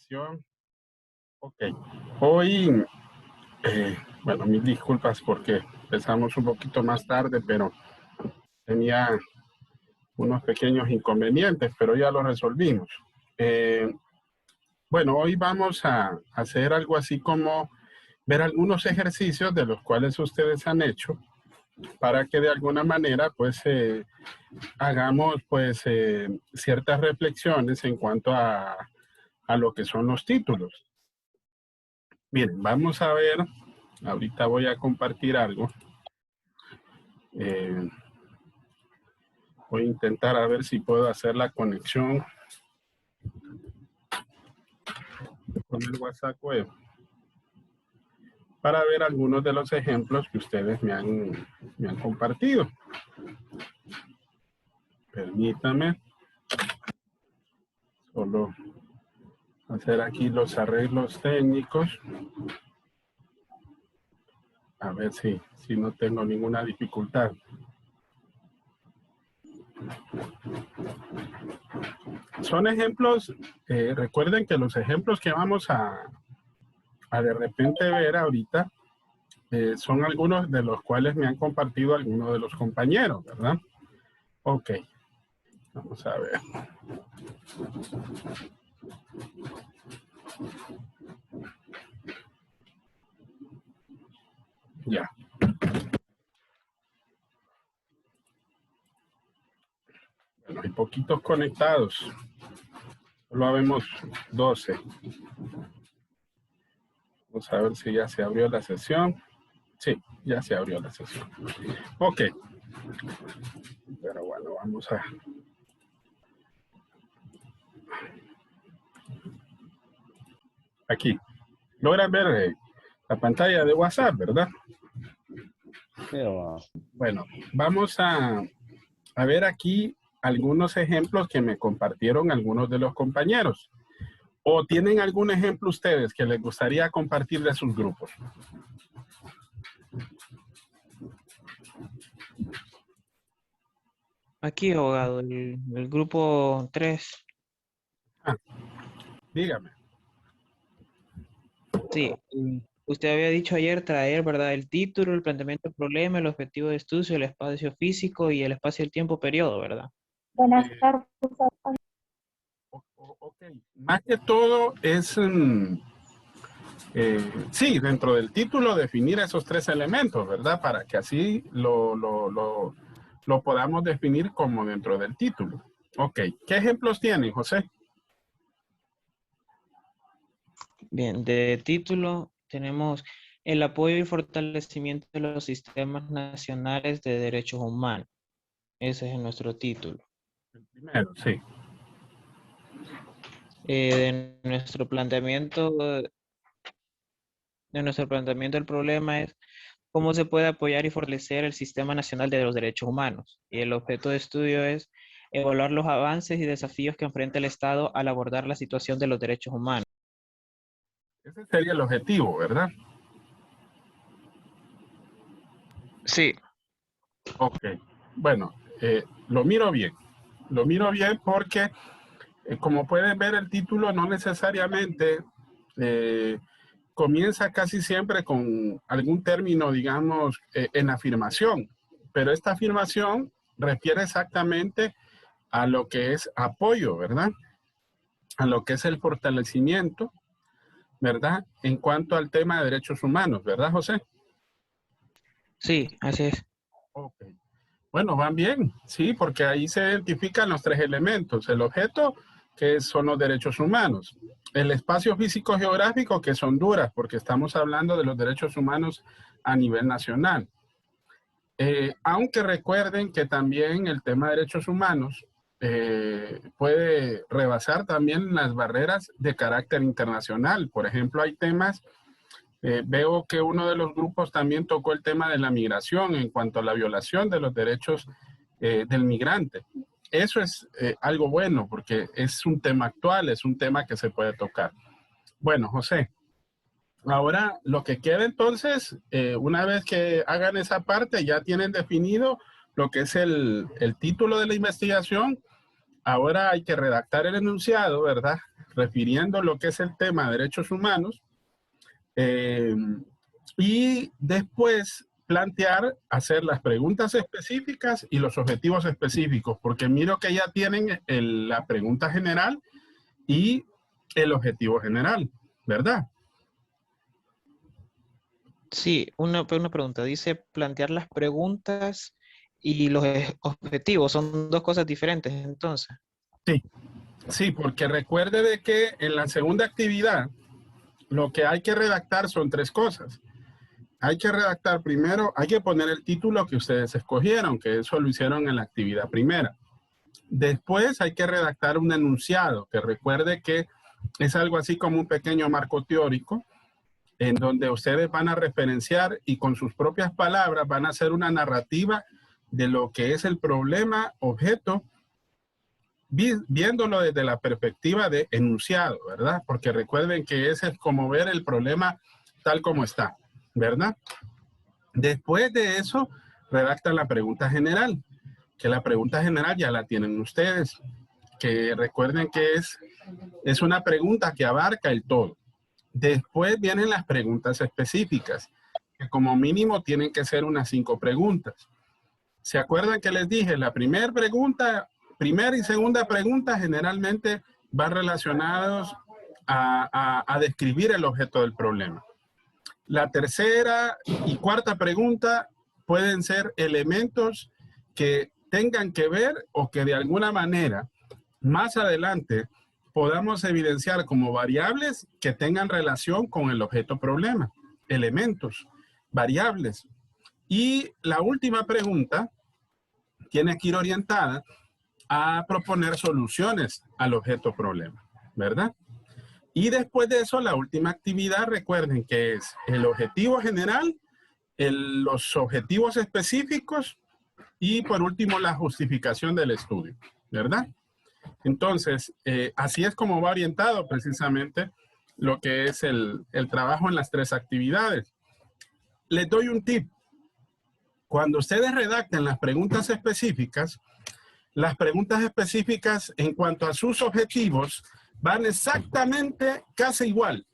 Sesión. Ok. Hoy, bueno, mis disculpas porque empezamos un poquito más tarde, pero tenía unos pequeños inconvenientes, pero ya los resolvimos. Eh, bueno, hoy vamos a hacer algo así como ver algunos ejercicios de los cuales ustedes han hecho para que de alguna manera pues hagamos pues ciertas reflexiones en cuanto a lo que son los títulos. Miren, vamos a ver, ahorita voy a compartir algo. Eh, voy a intentar a ver si puedo hacer la conexión con el WhatsApp web para ver algunos de los ejemplos que ustedes me han compartido. Permítame solo hacer aquí los arreglos técnicos. A ver si no tengo ninguna dificultad. Son ejemplos, recuerden que los ejemplos que vamos a de repente ver ahorita son algunos de los cuales me han compartido algunos de los compañeros, ¿verdad? Ok, vamos a ver. Ya. Bueno, hay poquitos conectados. Solo vemos 12. Vamos a ver si ya se abrió la sesión. Sí, ya se abrió la sesión. Ok. Pero bueno, vamos a... Aquí. Logran ver la pantalla de WhatsApp, ¿verdad? Pero, Bueno, vamos a ver aquí algunos ejemplos que me compartieron algunos de los compañeros. ¿O tienen algún ejemplo ustedes que les gustaría compartir de sus grupos? Aquí, abogado, el grupo 3. Ah, dígame. Sí, usted había dicho ayer traer, ¿verdad? El título, el planteamiento del problema, el objetivo de estudio, el espacio físico y el espacio del tiempo periodo, ¿verdad? Buenas tardes. Ok. Más que todo es, sí, dentro del título definir esos tres elementos, ¿verdad? Para que así lo podamos definir como dentro del título. Ok. ¿Qué ejemplos tienen, José? Bien, de título tenemos el apoyo y fortalecimiento de los sistemas nacionales de derechos humanos. Ese es nuestro título. El primero, sí. De nuestro planteamiento del problema es cómo se puede apoyar y fortalecer el Sistema Nacional de los Derechos Humanos. Y el objeto de estudio es evaluar los avances y desafíos que enfrenta el Estado al abordar la situación de los derechos humanos. Ese sería el objetivo, ¿verdad? Sí. Ok. Bueno, lo miro bien. Lo miro bien porque, como pueden ver, el título no necesariamente comienza casi siempre con algún término, digamos, en afirmación. Pero esta afirmación refiere exactamente a lo que es apoyo, ¿verdad? A lo que es el fortalecimiento, ¿verdad? En cuanto al tema de derechos humanos, ¿verdad, José? Sí, así es. Ok. Bueno, van bien, sí, porque ahí se identifican los tres elementos. El objeto, que son los derechos humanos. El espacio físico geográfico, que son duras, porque estamos hablando de los derechos humanos a nivel nacional. Aunque recuerden que también el tema de derechos humanos puede rebasar también las barreras de carácter internacional. Por ejemplo, hay temas, veo que uno de los grupos también tocó el tema de la migración en cuanto a la violación de los derechos del migrante. Eso es algo bueno porque es un tema actual, es un tema que se puede tocar. Bueno, José, ahora lo que queda entonces, una vez que hagan esa parte, ya tienen definido lo que es el título de la investigación. Ahora hay que redactar el enunciado, ¿verdad? refiriendo lo que es el tema de derechos humanos, y después plantear, hacer las preguntas específicas y los objetivos específicos, porque miro que ya tienen la pregunta general y el objetivo general, ¿verdad? Sí, una pregunta. Dice plantear las preguntas y los objetivos. Son dos cosas diferentes, entonces. Sí, sí, porque recuerde de que en la segunda actividad lo que hay que redactar son tres cosas. Hay que redactar primero, hay que poner el título que ustedes escogieron, que eso lo hicieron en la actividad primera. Después hay que redactar un enunciado, que recuerde que es algo así como un pequeño marco teórico, en donde ustedes van a referenciar y con sus propias palabras van a hacer una narrativa de lo que es el problema objeto, viéndolo desde la perspectiva de enunciado, ¿verdad? Porque recuerden que ese es como ver el problema tal como está, ¿verdad? Después de eso, redactan la pregunta general, que la pregunta general ya la tienen ustedes, que recuerden que es una pregunta que abarca el todo. Después vienen las preguntas específicas, que como mínimo tienen que ser unas 5 preguntas. ¿Se acuerdan que les dije? La primera y segunda pregunta generalmente van relacionados a describir el objeto del problema. La tercera y cuarta pregunta pueden ser elementos que tengan que ver o que de alguna manera más adelante podamos evidenciar como variables que tengan relación con el objeto problema. Elementos, variables. Y la última pregunta tiene que ir orientada a proponer soluciones al objeto problema, ¿verdad? Y después de eso, la última actividad, recuerden que es el objetivo general, los objetivos específicos y por último la justificación del estudio, ¿verdad? Entonces, así es como va orientado precisamente lo que es el trabajo en las 3 actividades. Les doy un tip. Cuando ustedes redacten las preguntas específicas en cuanto a sus objetivos van exactamente casi igual.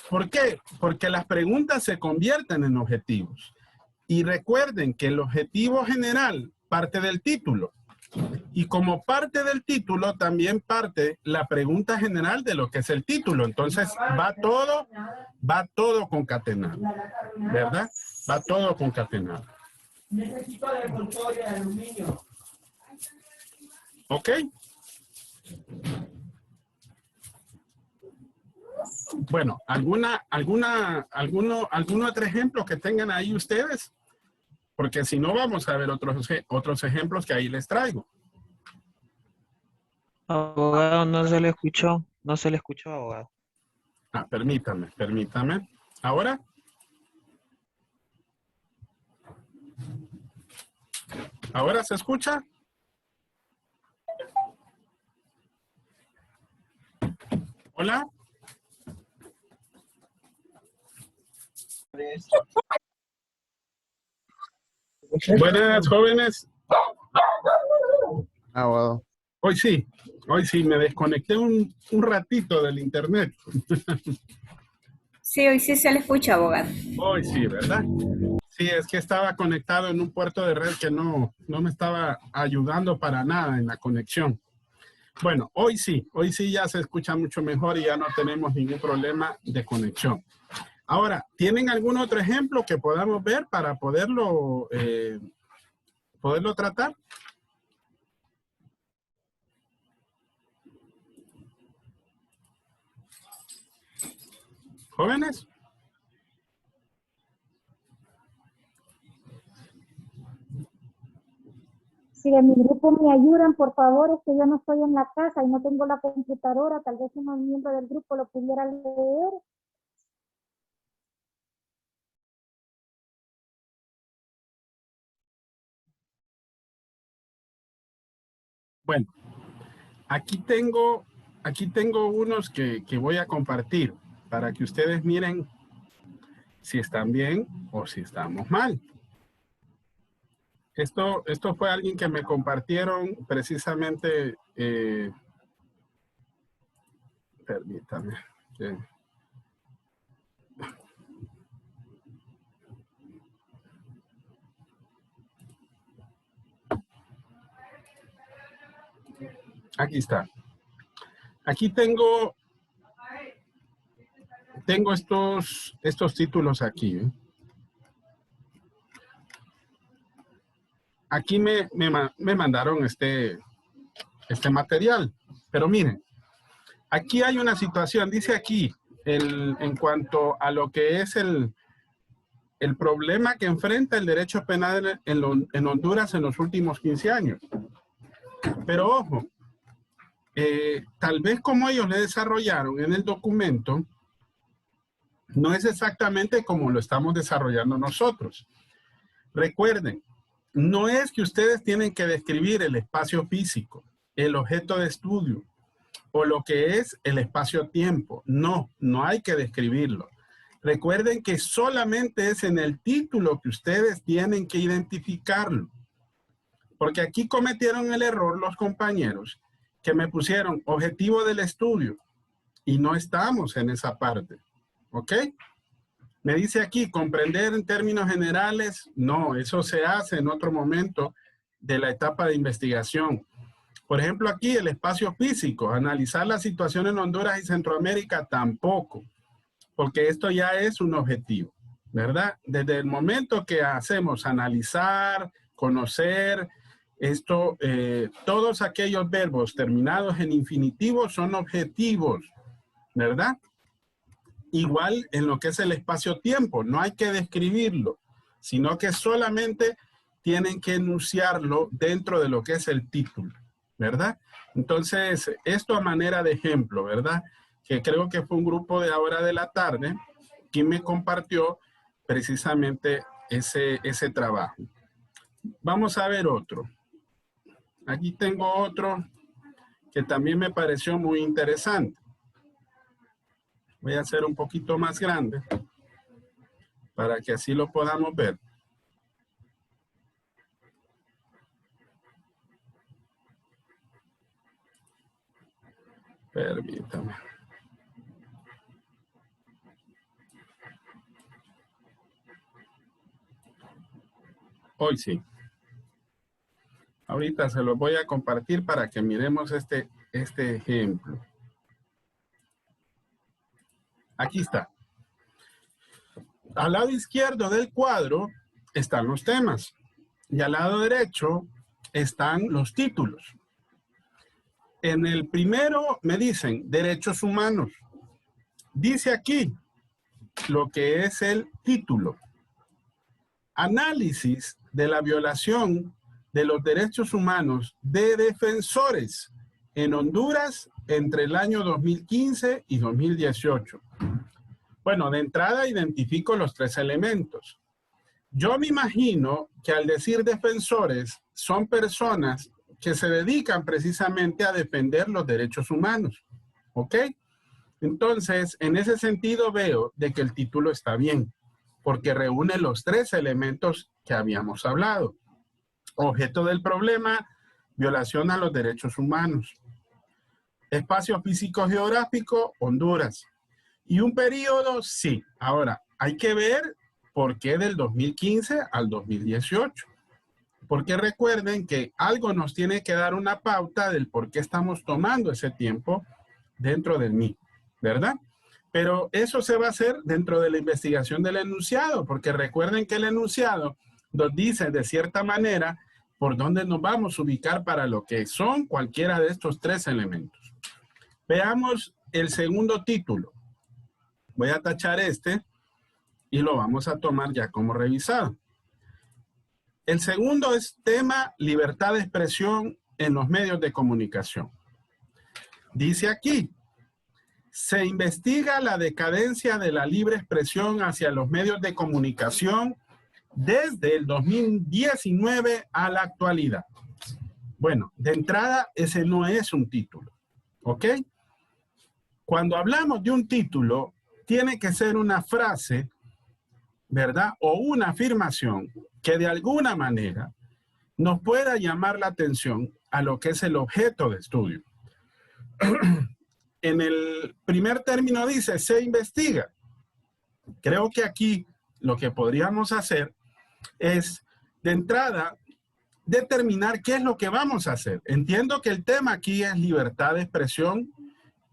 ¿Por qué? Porque las preguntas se convierten en objetivos. Y recuerden que el objetivo general parte del título. Y como parte del título, también parte la pregunta general de lo que es el título. Entonces, va todo concatenado, ¿verdad? Va todo concatenado. Necesito de envoltorio de aluminio. ¿Ok? Bueno, ¿algún otro ejemplo que tengan ahí ustedes? Porque si no, vamos a ver otros ejemplos que ahí les traigo. Abogado, no se le escuchó, abogado. Permítame. ¿Ahora? ¿Ahora se escucha? ¿Hola? Buenas, jóvenes. Abogado. Hoy sí, me desconecté un ratito del internet. Sí, hoy sí se le escucha, abogado. Hoy sí, ¿verdad? Sí, es que estaba conectado en un puerto de red que no me estaba ayudando para nada en la conexión. Bueno, hoy sí ya se escucha mucho mejor y ya no tenemos ningún problema de conexión. Ahora, ¿tienen algún otro ejemplo que podamos ver para poderlo tratar? ¿Jóvenes? Si de mi grupo me ayudan, por favor, es que yo no estoy en la casa y no tengo la computadora, tal vez un miembro del grupo lo pudiera leer. Bueno, aquí tengo unos que voy a compartir para que ustedes miren si están bien o si estamos mal. Esto fue alguien que me compartieron precisamente Permítame. Aquí está. Aquí tengo estos títulos aquí. Aquí me mandaron este material. Pero miren, aquí hay una situación. Dice aquí, en cuanto a lo que es el problema que enfrenta el derecho penal en Honduras en los últimos 15 años. Pero ojo, tal vez como ellos le desarrollaron en el documento, no es exactamente como lo estamos desarrollando nosotros. Recuerden, no es que ustedes tienen que describir el espacio físico, el objeto de estudio o lo que es el espacio-tiempo. No, no hay que describirlo. Recuerden que solamente es en el título que ustedes tienen que identificarlo. Porque aquí cometieron el error los compañeros que me pusieron objetivo del estudio y no estamos en esa parte. ¿Ok? Me dice aquí, comprender en términos generales. No, eso se hace en otro momento de la etapa de investigación. Por ejemplo, aquí el espacio físico, analizar la situación en Honduras y Centroamérica tampoco, porque esto ya es un objetivo, ¿verdad? Desde el momento que hacemos analizar, conocer, esto, todos aquellos verbos terminados en infinitivo son objetivos, ¿verdad? Igual en lo que es el espacio-tiempo, no hay que describirlo, sino que solamente tienen que enunciarlo dentro de lo que es el título, ¿verdad? Entonces, esto a manera de ejemplo, ¿verdad? Que creo que fue un grupo de ahora de la tarde quien me compartió precisamente ese trabajo. Vamos a ver otro. Aquí tengo otro que también me pareció muy interesante. Voy a hacer un poquito más grande para que así lo podamos ver. Permítame. Hoy sí. Ahorita se los voy a compartir para que miremos este ejemplo. Aquí está. Al lado izquierdo del cuadro están los temas y al lado derecho están los títulos. En el primero me dicen derechos humanos. Dice aquí lo que es el título. Análisis de la violación de los derechos humanos de defensores en Honduras entre el año 2015 y 2018. Bueno, de entrada identifico los tres elementos. Yo me imagino que al decir defensores son personas que se dedican precisamente a defender los derechos humanos. ¿Ok? Entonces, en ese sentido veo de que el título está bien, porque reúne los tres elementos que habíamos hablado. Objeto del problema, violación a los derechos humanos. Espacio físico geográfico, Honduras. Y un periodo, sí. Ahora, hay que ver por qué del 2015 al 2018. Porque recuerden que algo nos tiene que dar una pauta del por qué estamos tomando ese tiempo dentro del MI, ¿verdad? Pero eso se va a hacer dentro de la investigación del enunciado, porque recuerden que el enunciado nos dice de cierta manera por dónde nos vamos a ubicar para lo que son cualquiera de estos tres elementos. Veamos el segundo título. Voy a tachar este y lo vamos a tomar ya como revisado. El segundo es tema libertad de expresión en los medios de comunicación. Dice aquí, se investiga la decadencia de la libre expresión hacia los medios de comunicación desde el 2019 a la actualidad. Bueno, de entrada, ese no es un título, ¿ok? Cuando hablamos de un título, tiene que ser una frase, ¿verdad? O una afirmación que de alguna manera nos pueda llamar la atención a lo que es el objeto de estudio. en el primer término dice, se investiga. Creo que aquí lo que podríamos hacer es, de entrada, determinar qué es lo que vamos a hacer. Entiendo que el tema aquí es libertad de expresión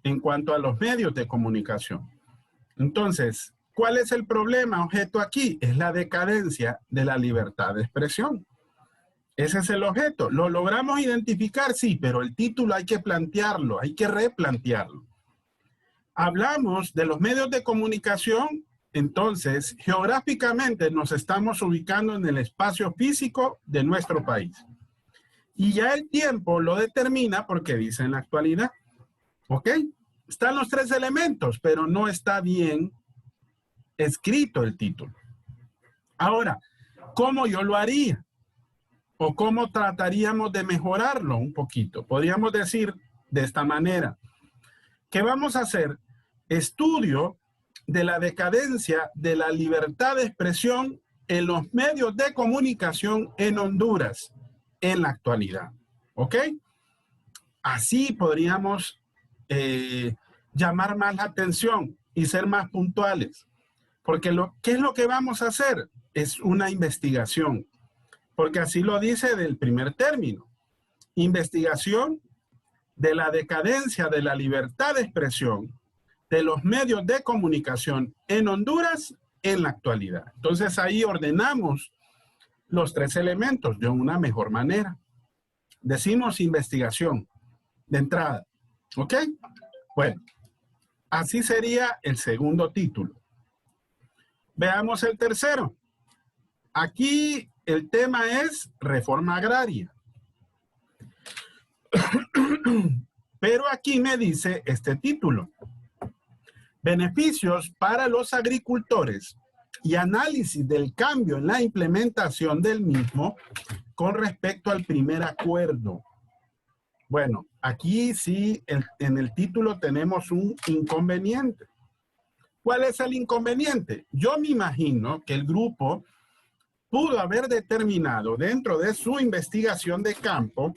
en cuanto a los medios de comunicación. Entonces, ¿cuál es el problema objeto aquí? Es la decadencia de la libertad de expresión. Ese es el objeto. ¿Lo logramos identificar? Sí, pero el título hay que plantearlo, hay que replantearlo. Hablamos de los medios de comunicación, entonces, geográficamente nos estamos ubicando en el espacio físico de nuestro país. Y ya el tiempo lo determina porque dice en la actualidad. ¿Ok? Están los tres elementos, pero no está bien escrito el título. Ahora, ¿cómo yo lo haría? ¿O cómo trataríamos de mejorarlo un poquito? Podríamos decir de esta manera. ¿Qué vamos a hacer? Estudio de la decadencia de la libertad de expresión en los medios de comunicación en Honduras en la actualidad. ¿Ok? Así podríamos llamar más la atención y ser más puntuales. Porque ¿qué es lo que vamos a hacer? Es una investigación. Porque así lo dice del primer término. Investigación de la decadencia de la libertad de expresión de los medios de comunicación en Honduras en la actualidad. Entonces ahí ordenamos los tres elementos de una mejor manera. Decimos investigación de entrada. ¿Ok? Bueno, así sería el segundo título. Veamos el tercero. Aquí el tema es reforma agraria. Pero aquí me dice este título. Beneficios para los agricultores y análisis del cambio en la implementación del mismo con respecto al primer acuerdo. Bueno, aquí sí, en el título tenemos un inconveniente. ¿Cuál es el inconveniente? Yo me imagino que el grupo pudo haber determinado dentro de su investigación de campo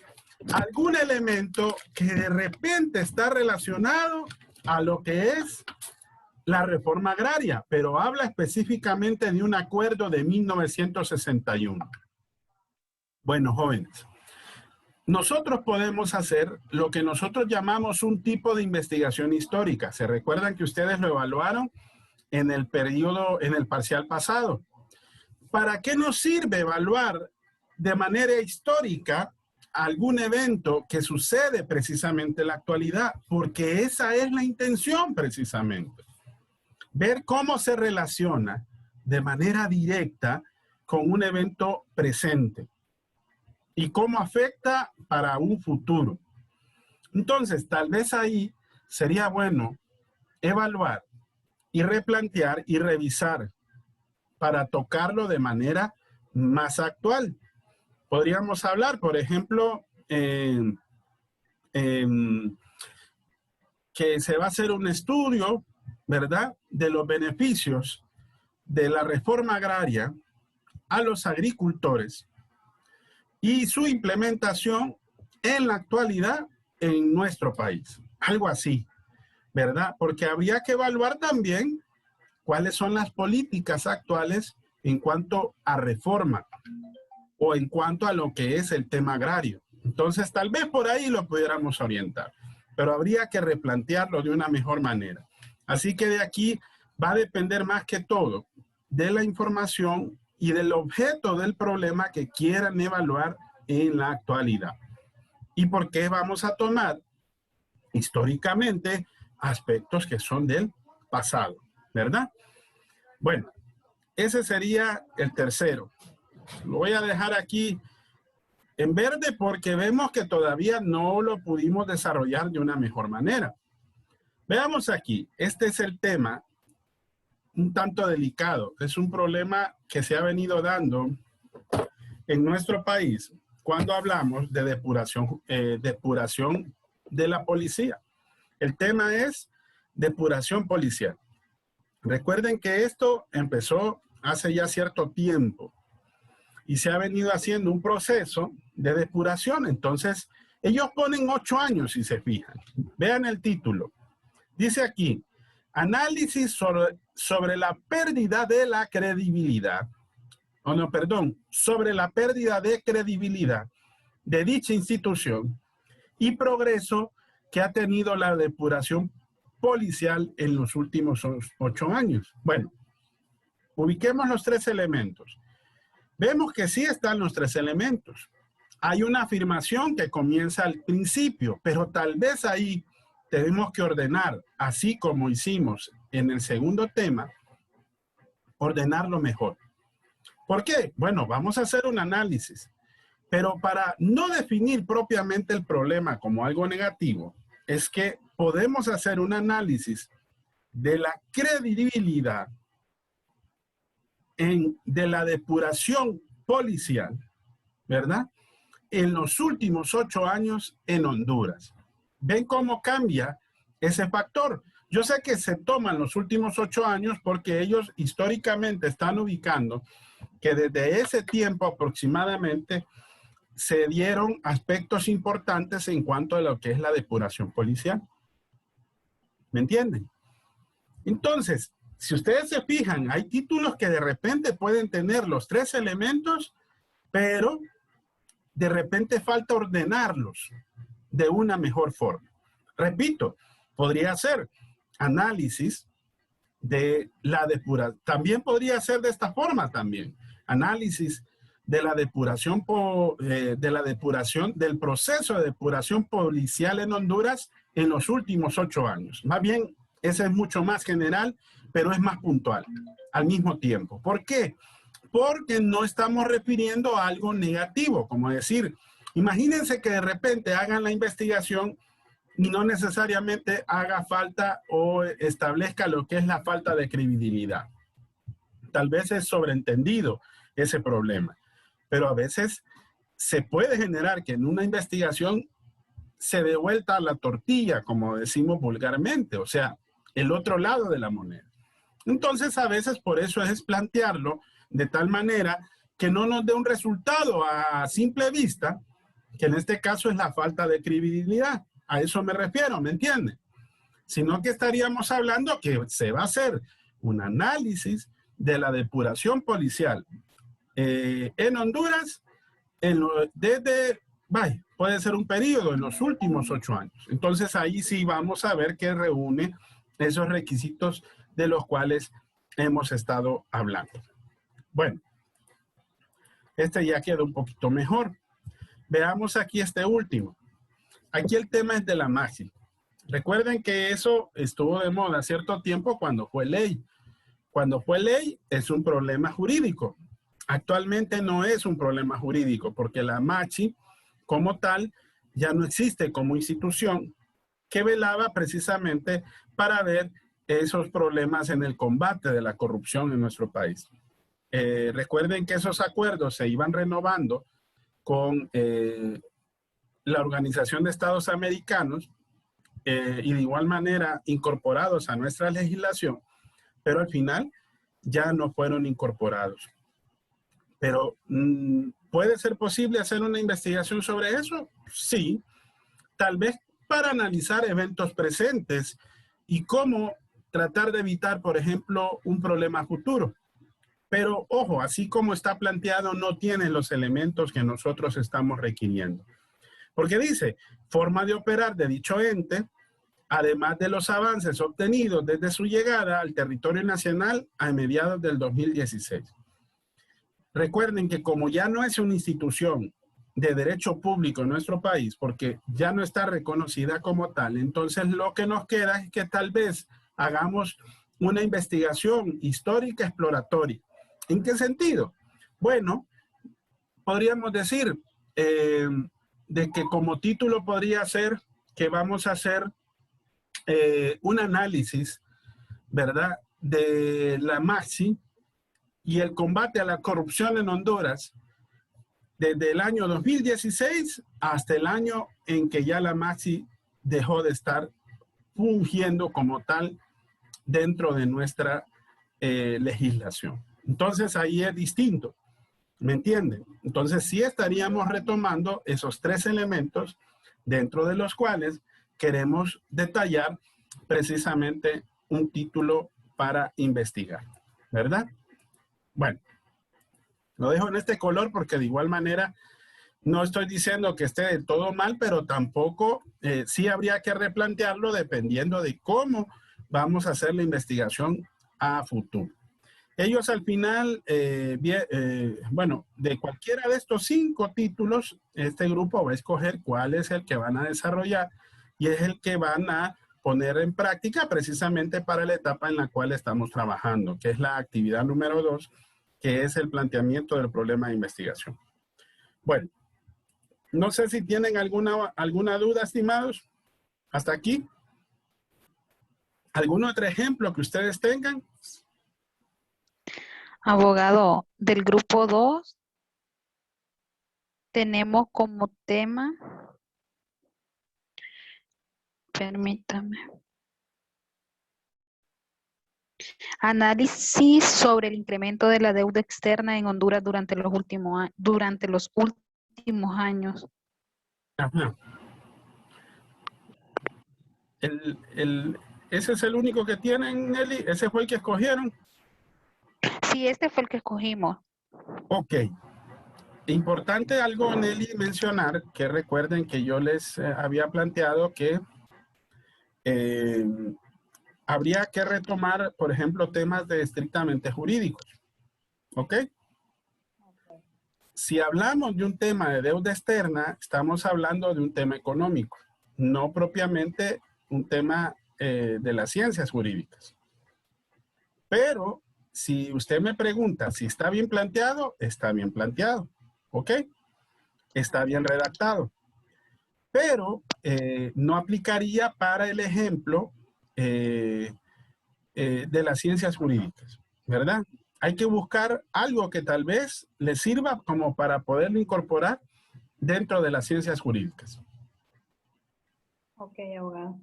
algún elemento que de repente está relacionado a lo que es la reforma agraria, pero habla específicamente de un acuerdo de 1961. Bueno, jóvenes, nosotros podemos hacer lo que nosotros llamamos un tipo de investigación histórica. ¿Se recuerdan que ustedes lo evaluaron en el periodo, en el parcial pasado? ¿Para qué nos sirve evaluar de manera histórica algún evento que sucede precisamente en la actualidad? Porque esa es la intención precisamente. Ver cómo se relaciona de manera directa con un evento presente y cómo afecta para un futuro. Entonces, tal vez ahí sería bueno evaluar y replantear y revisar para tocarlo de manera más actual. Podríamos hablar, por ejemplo, que se va a hacer un estudio, ¿verdad?, de los beneficios de la reforma agraria a los agricultores y su implementación en la actualidad en nuestro país. Algo así, ¿verdad? Porque habría que evaluar también cuáles son las políticas actuales en cuanto a reforma o en cuanto a lo que es el tema agrario. Entonces, tal vez por ahí lo pudiéramos orientar, pero habría que replantearlo de una mejor manera. Así que de aquí va a depender más que todo de la información y del objeto del problema que quieran evaluar en la actualidad. ¿Y por qué vamos a tomar históricamente aspectos que son del pasado, verdad? Bueno, ese sería el tercero. Lo voy a dejar aquí en verde porque vemos que todavía no lo pudimos desarrollar de una mejor manera. Veamos aquí, este es el tema un tanto delicado. Es un problema que se ha venido dando en nuestro país cuando hablamos de depuración de la policía. El tema es depuración policial. Recuerden que esto empezó hace ya cierto tiempo y se ha venido haciendo un proceso de depuración. Entonces, ellos ponen 8 años si se fijan. Vean el título. Dice aquí, análisis sobre la pérdida de la credibilidad, sobre la pérdida de credibilidad de dicha institución y progreso que ha tenido la depuración policial en los últimos 8 años. Bueno, ubiquemos los 3 elementos. Vemos que sí están los 3 elementos. Hay una afirmación que comienza al principio, pero tal vez ahí tenemos que ordenar, así como hicimos en el segundo tema, ordenarlo mejor. ¿Por qué? Bueno, vamos a hacer un análisis, pero para no definir propiamente el problema como algo negativo, es que podemos hacer un análisis de la credibilidad de la depuración policial, ¿verdad? En los últimos 8 años en Honduras. ¿Ven cómo cambia ese factor? Yo sé que se toman los últimos 8 años porque ellos históricamente están ubicando que desde ese tiempo aproximadamente se dieron aspectos importantes en cuanto a lo que es la depuración policial. ¿Me entienden? Entonces, si ustedes se fijan, hay títulos que de repente pueden tener los 3 elementos, pero de repente falta ordenarlos de una mejor forma. Repito, podría ser análisis de la depuración. También podría ser de esta forma también. Análisis de la depuración, del proceso de depuración policial en Honduras en los últimos 8 años. Más bien, ese es mucho más general, pero es más puntual al mismo tiempo. ¿Por qué? Porque no estamos refiriendo a algo negativo, como decir, imagínense que de repente hagan la investigación y no necesariamente haga falta o establezca lo que es la falta de credibilidad. Tal vez es sobreentendido ese problema, pero a veces se puede generar que en una investigación se dé vuelta a la tortilla, como decimos vulgarmente, o sea, el otro lado de la moneda. Entonces, a veces por eso es plantearlo de tal manera que no nos dé un resultado a simple vista, que en este caso es la falta de credibilidad. A eso me refiero, ¿me entienden? Sino que estaríamos hablando que se va a hacer un análisis de la depuración policial en Honduras puede ser un periodo en los últimos 8 años. Entonces ahí sí vamos a ver que reúne esos requisitos de los cuales hemos estado hablando. Bueno, este ya quedó un poquito mejor. Veamos aquí este último. Aquí el tema es de la MAXI. Recuerden que eso estuvo de moda cierto tiempo cuando fue ley. Cuando fue ley es un problema jurídico. Actualmente no es un problema jurídico porque la MAXI como tal ya no existe como institución que velaba precisamente para ver esos problemas en el combate de la corrupción en nuestro país. Recuerden que esos acuerdos se iban renovando con la Organización de Estados Americanos y de igual manera incorporados a nuestra legislación, pero al final ya no fueron incorporados. Pero, ¿puede ser posible hacer una investigación sobre eso? Sí, tal vez para analizar eventos presentes y cómo tratar de evitar, por ejemplo, un problema futuro. Pero, ojo, así como está planteado, no tiene los elementos que nosotros estamos requiriendo. Porque dice, forma de operar de dicho ente, además de los avances obtenidos desde su llegada al territorio nacional a mediados del 2016. Recuerden que como ya no es una institución de derecho público en nuestro país, porque ya no está reconocida como tal, entonces lo que nos queda es que tal vez hagamos una investigación histórica exploratoria. ¿En qué sentido? Bueno, podríamos decir de que como título podría ser que vamos a hacer un análisis, ¿verdad?, de la MAXI y el combate a la corrupción en Honduras desde el año 2016 hasta el año en que ya la MAXI dejó de estar fungiendo como tal dentro de nuestra legislación. Entonces ahí es distinto, ¿me entienden? Entonces sí estaríamos retomando esos 3 elementos dentro de los cuales queremos detallar precisamente un título para investigar, ¿verdad? Bueno, lo dejo en este color porque de igual manera no estoy diciendo que esté de todo mal, pero tampoco sí habría que replantearlo dependiendo de cómo vamos a hacer la investigación a futuro. Ellos al final, bueno, de cualquiera de estos 5 títulos, este grupo va a escoger cuál es el que van a desarrollar y es el que van a poner en práctica precisamente para la etapa en la cual estamos trabajando, que es la actividad número 2, que es el planteamiento del problema de investigación. Bueno, no sé si tienen alguna duda, estimados, hasta aquí. ¿Algún otro ejemplo que ustedes tengan? Abogado, del grupo 2 tenemos como tema, permítame, análisis sobre el incremento de la deuda externa en Honduras durante los últimos años. Ajá. ¿Ese es el único que tienen, Nelly? ¿Ese fue el que escogieron? Sí, este fue el que escogimos. Ok. Importante algo, Nelly, mencionar que recuerden que yo les había planteado que habría que retomar, por ejemplo, temas de estrictamente jurídicos. ¿Ok? Si hablamos de un tema de deuda externa, estamos hablando de un tema económico, no propiamente un tema de las ciencias jurídicas. Pero si usted me pregunta si está bien planteado, está bien planteado. ¿Ok? Está bien redactado. Pero no aplicaría para el ejemplo de las ciencias jurídicas, ¿verdad? Hay que buscar algo que tal vez le sirva como para poderlo incorporar dentro de las ciencias jurídicas. Ok, abogado.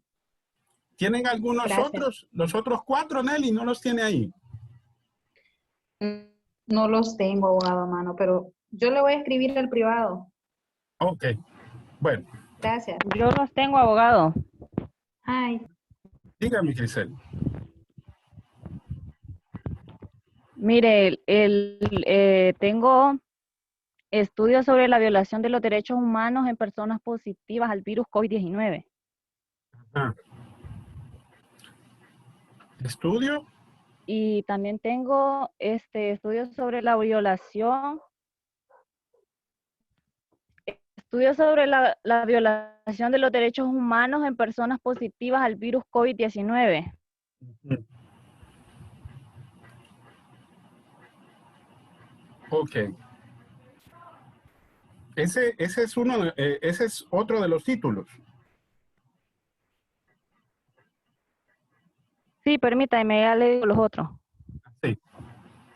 ¿Tienen algunos Gracias. otros? Los otros 4, Nelly, ¿no los tiene ahí? No los tengo, abogado, a mano, pero yo le voy a escribir al privado. Ok, bueno, Gracias. Yo los tengo, abogado. Ay, dígame, Grisel. Mire, tengo estudios sobre la violación de los derechos humanos en personas positivas al virus COVID-19. Ah. ¿Estudio? Y también tengo estudios sobre la violación de los derechos humanos en personas positivas al virus COVID-19. Ok. Ese es otro de los títulos. Sí, permítame, ya le digo los otros. Sí.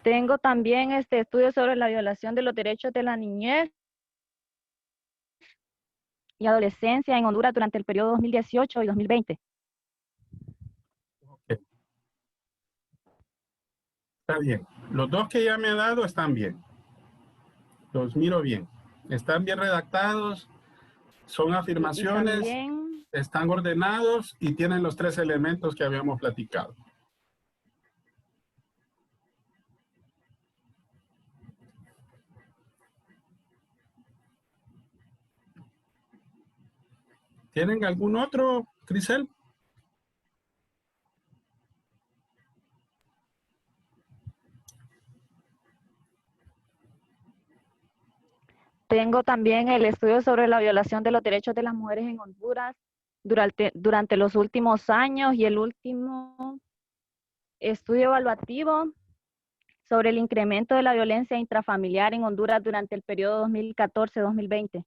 Tengo también estudios sobre la violación de los derechos de la niñez y adolescencia en Honduras durante el periodo 2018 y 2020. Okay. Está bien. Los 2 que ya me ha dado están bien. Los miro bien. Están bien redactados, son afirmaciones, También, están ordenados y tienen los 3 elementos que habíamos platicado. ¿Tienen algún otro, Grisel? tengo también el estudio sobre la violación de los derechos de las mujeres en Honduras durante los últimos años y el último estudio evaluativo sobre el incremento de la violencia intrafamiliar en Honduras durante el periodo 2014-2020.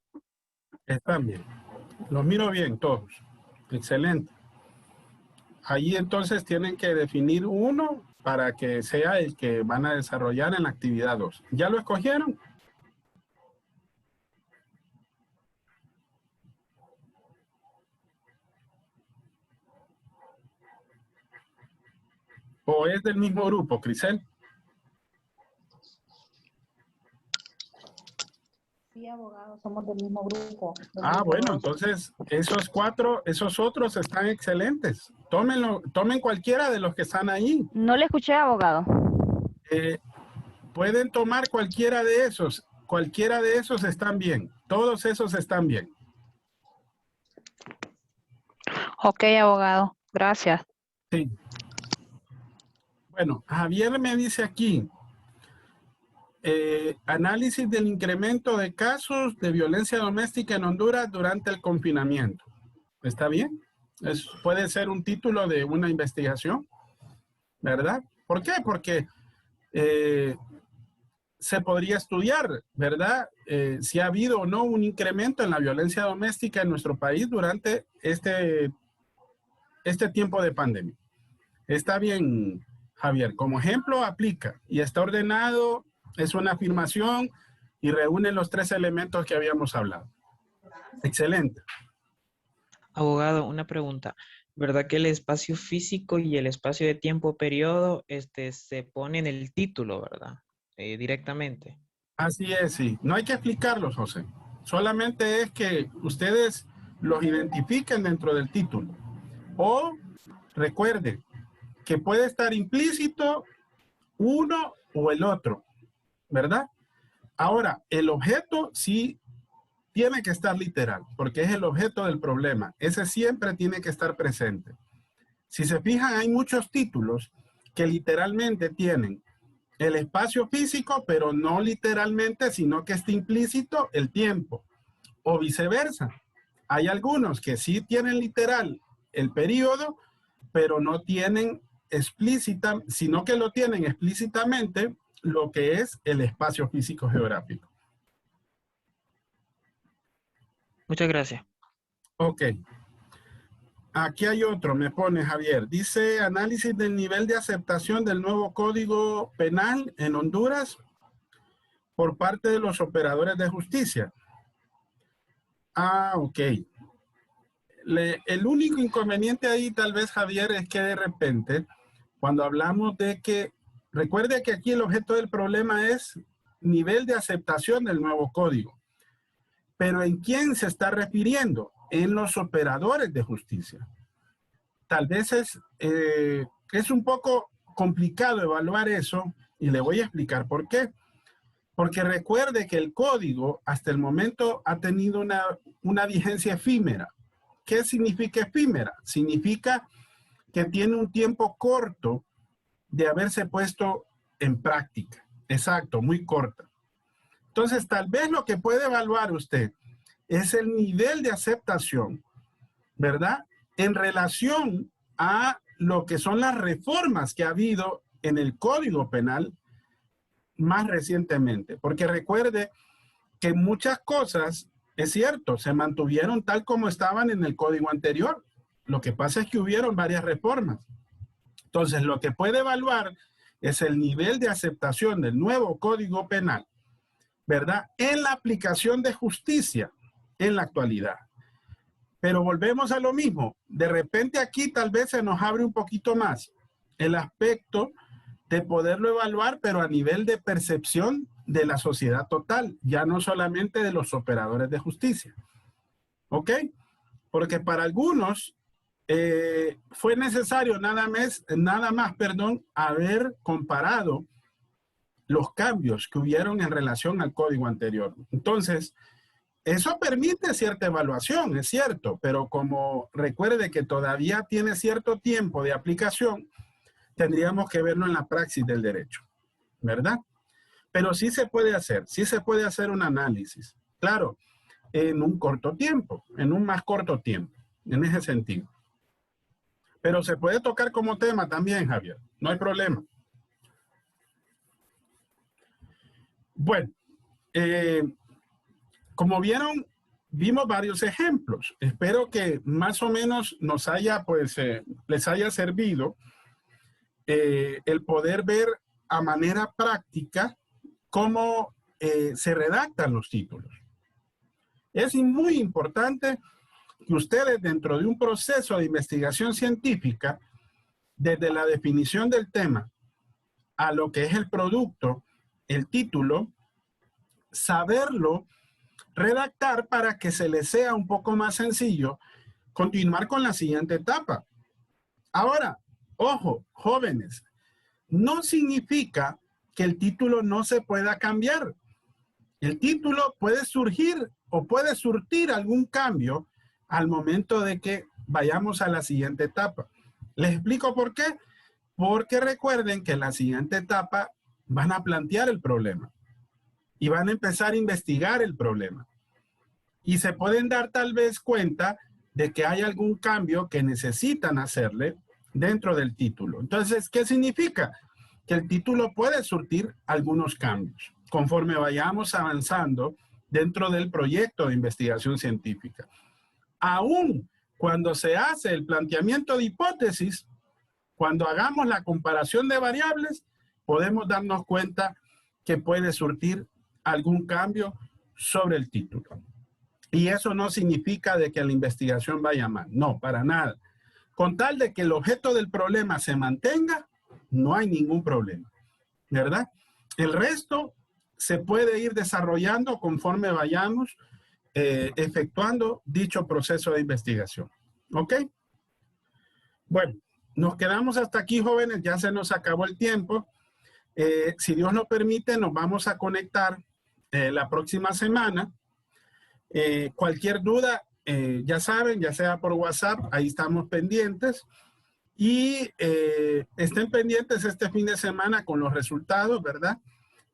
Están bien. Los miro bien todos. Excelente. Ahí entonces tienen que definir uno para que sea el que van a desarrollar en la actividad 2. ¿Ya lo escogieron? ¿O es del mismo grupo, Crisel? Sí, Sí, abogado, somos del mismo grupo. Ah, bueno, entonces esos cuatro, esos otros están excelentes. Tomen cualquiera de los que están ahí. No le escuché, abogado. Pueden tomar cualquiera de esos. Cualquiera de esos están bien. Todos esos están bien. Ok, abogado. Gracias. Sí. Bueno, Javier me dice aquí, análisis del incremento de casos de violencia doméstica en Honduras durante el confinamiento. ¿Está bien? Puede ser un título de una investigación, ¿verdad? ¿Por qué? Porque se podría estudiar, ¿verdad? Si ha habido o no un incremento en la violencia doméstica en nuestro país durante este tiempo de pandemia. Está bien, Javier. Como ejemplo, aplica y está ordenado, es una afirmación y reúne los 3 elementos que habíamos hablado. Excelente. Abogado, una pregunta. ¿Verdad que el espacio físico y el espacio de tiempo periodo se pone en el título, verdad? Directamente. Así es, sí. No hay que explicarlos, José. Solamente es que ustedes los identifiquen dentro del título. O recuerde que puede estar implícito uno o el otro, ¿verdad? Ahora, el objeto sí tiene que estar literal, porque es el objeto del problema. Ese siempre tiene que estar presente. Si se fijan, hay muchos títulos que literalmente tienen el espacio físico, pero no literalmente, sino que está implícito el tiempo, o viceversa. Hay algunos que sí tienen literal el periodo, pero no tienen explícita, sino que lo tienen explícitamente lo que es el espacio físico geográfico. Muchas gracias. Ok. Aquí hay otro, me pone Javier. Dice, análisis del nivel de aceptación del nuevo Código Penal en Honduras por parte de los operadores de justicia. Ah, ok. El único inconveniente ahí tal vez, Javier, es que de repente, cuando hablamos de que, recuerde que aquí el objeto del problema es nivel de aceptación del nuevo código. Pero ¿en quién se está refiriendo? En los operadores de justicia. Tal vez es un poco complicado evaluar eso y le voy a explicar por qué. Porque recuerde que el código hasta el momento ha tenido una vigencia efímera. ¿Qué significa efímera? Significa que tiene un tiempo corto de haberse puesto en práctica. Exacto, muy corta. Entonces, tal vez lo que puede evaluar usted es el nivel de aceptación, ¿verdad? En relación a lo que son las reformas que ha habido en el Código Penal más recientemente. Porque recuerde que muchas cosas, es cierto, se mantuvieron tal como estaban en el código anterior. Lo que pasa es que hubieron varias reformas. Entonces, lo que puede evaluar es el nivel de aceptación del nuevo Código Penal, ¿verdad? En la aplicación de justicia en la actualidad. Pero volvemos a lo mismo. De repente aquí tal vez se nos abre un poquito más el aspecto de poderlo evaluar, pero a nivel de percepción de la sociedad total, ya no solamente de los operadores de justicia. ¿Ok? Porque para algunos fue necesario nada más, haber comparado los cambios que hubieron en relación al código anterior. Entonces, eso permite cierta evaluación, es cierto, pero como recuerde que todavía tiene cierto tiempo de aplicación, tendríamos que verlo en la praxis del derecho, ¿verdad? Pero sí se puede hacer un análisis, claro, en un corto tiempo, en un más corto tiempo, en ese sentido. Pero se puede tocar como tema también, Javier, no hay problema. Bueno, como vieron, vimos varios ejemplos. Espero que más o menos nos haya, les haya servido el poder ver a manera práctica cómo se redactan los títulos. Es muy importante que ustedes dentro de un proceso de investigación científica, desde la definición del tema a lo que es el producto, el título, saberlo redactar para que se les sea un poco más sencillo continuar con la siguiente etapa. Ahora, ojo, jóvenes, no significa que el título no se pueda cambiar. El título puede surgir o puede surtir algún cambio al momento de que vayamos a la siguiente etapa. Les explico por qué. Porque recuerden que en la siguiente etapa van a plantear el problema y van a empezar a investigar el problema. Y se pueden dar tal vez cuenta de que hay algún cambio que necesitan hacerle dentro del título. Entonces, ¿qué significa? Que el título puede surtir algunos cambios conforme vayamos avanzando dentro del proyecto de investigación científica. Aún cuando se hace el planteamiento de hipótesis, cuando hagamos la comparación de variables, podemos darnos cuenta que puede surtir algún cambio sobre el título. Y eso no significa de que la investigación vaya mal. No, para nada. Con tal de que el objeto del problema se mantenga, no hay ningún problema, ¿verdad? El resto se puede ir desarrollando conforme vayamos efectuando dicho proceso de investigación. ¿Ok? Bueno, nos quedamos hasta aquí, jóvenes. Ya se nos acabó el tiempo. Si Dios lo permite, nos vamos a conectar la próxima semana. Cualquier duda, ya saben, ya sea por WhatsApp, ahí estamos pendientes. Y estén pendientes este fin de semana con los resultados, ¿verdad?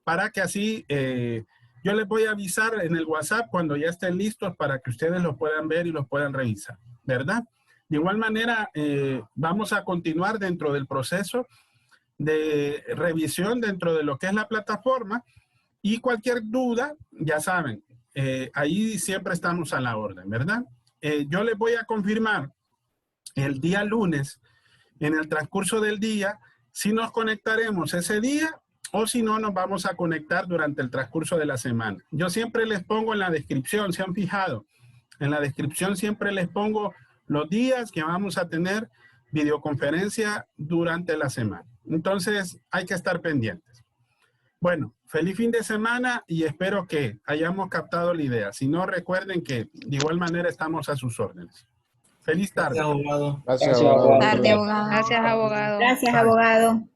Para que así yo les voy a avisar en el WhatsApp cuando ya estén listos para que ustedes los puedan ver y los puedan revisar, ¿verdad? De igual manera, vamos a continuar dentro del proceso de revisión dentro de lo que es la plataforma y cualquier duda, ya saben, ahí siempre estamos a la orden, ¿verdad? Yo les voy a confirmar el día lunes, en el transcurso del día, si nos conectaremos ese día o si no, nos vamos a conectar durante el transcurso de la semana. Yo siempre les pongo en la descripción, ¿se han fijado? En la descripción siempre les pongo los días que vamos a tener videoconferencia durante la semana. Entonces, hay que estar pendientes. Bueno, feliz fin de semana y espero que hayamos captado la idea. Si no, recuerden que de igual manera estamos a sus órdenes. Feliz tarde. Gracias, abogado. Gracias, abogado. Tarde, abogado. Gracias, abogado. Gracias, abogado.